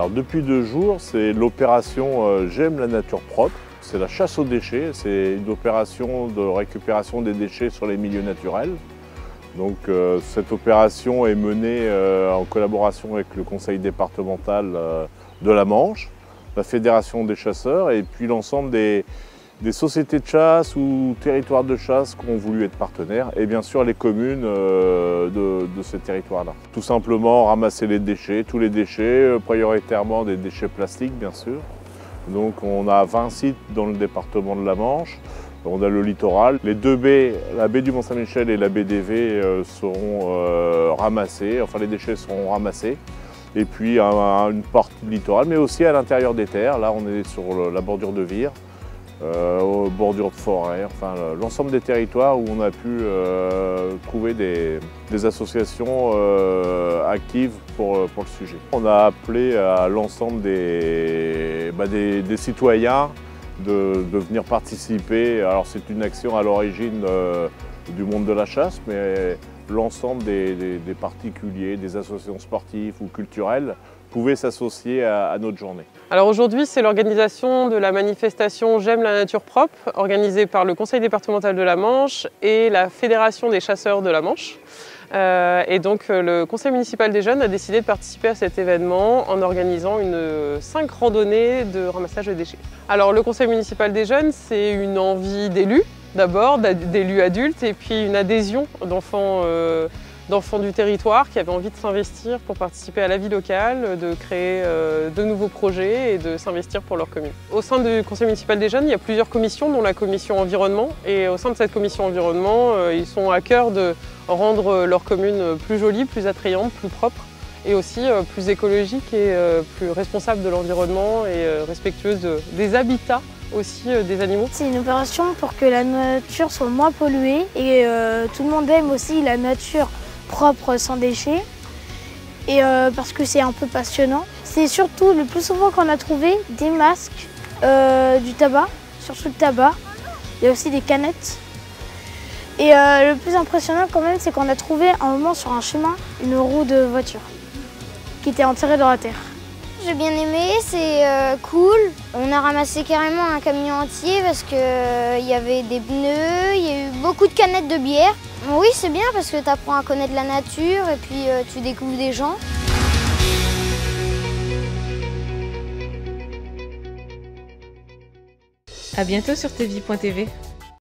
Alors depuis 2 jours, c'est l'opération J'aime la nature propre. C'est la chasse aux déchets, c'est une opération de récupération des déchets sur les milieux naturels. Donc cette opération est menée en collaboration avec le conseil départemental de la Manche, la fédération des chasseurs et puis l'ensemble des sociétés de chasse ou territoires de chasse qui ont voulu être partenaires et bien sûr les communes de ces territoires-là. Tout simplement ramasser les déchets, tous les déchets, prioritairement des déchets plastiques bien sûr. Donc on a 20 sites dans le département de la Manche. On a le littoral. Les 2 baies, la baie du Mont-Saint-Michel et la baie d'Évé seront ramassées, enfin les déchets seront ramassés. Et puis une partie du littoral, mais aussi à l'intérieur des terres. Là on est sur la bordure de Vire, aux bordures de forêt, enfin l'ensemble des territoires où on a pu trouver des associations actives pour le sujet. On a appelé à l'ensemble des citoyens de venir participer. Alors c'est une action à l'origine du monde de la chasse, mais l'ensemble des particuliers, des associations sportives ou culturelles pouvaient s'associer à notre journée. Alors aujourd'hui, c'est l'organisation de la manifestation J'aime la nature propre, organisée par le conseil départemental de la Manche et la fédération des chasseurs de la Manche. Et donc le conseil municipal des jeunes a décidé de participer à cet événement en organisant 5 randonnées de ramassage de déchets. Alors le conseil municipal des jeunes, c'est une envie d'élus d'abord, d'élus adultes et puis une adhésion d'enfants du territoire qui avaient envie de s'investir pour participer à la vie locale, de créer de nouveaux projets et de s'investir pour leur commune. Au sein du conseil municipal des jeunes, il y a plusieurs commissions, dont la commission environnement. Et au sein de cette commission environnement, ils sont à cœur de rendre leur commune plus jolie, plus attrayante, plus propre et aussi plus écologique et plus responsable de l'environnement et respectueuse des habitats aussi des animaux. C'est une opération pour que la nature soit moins polluée et tout le monde aime aussi la nature propre sans déchets et parce que c'est un peu passionnant. C'est surtout le plus souvent qu'on a trouvé des masques, du tabac, surtout le tabac. Il y a aussi des canettes. Et le plus impressionnant quand même, c'est qu'on a trouvé un moment sur un chemin une roue de voiture qui était enterrée dans la terre. J'ai bien aimé, c'est cool. On a ramassé carrément un camion entier parce qu'il y avait des pneus, il y a eu beaucoup de canettes de bière. Oui, c'est bien parce que tu apprends à connaître la nature et puis tu découvres des gens. À bientôt sur tvie.tv.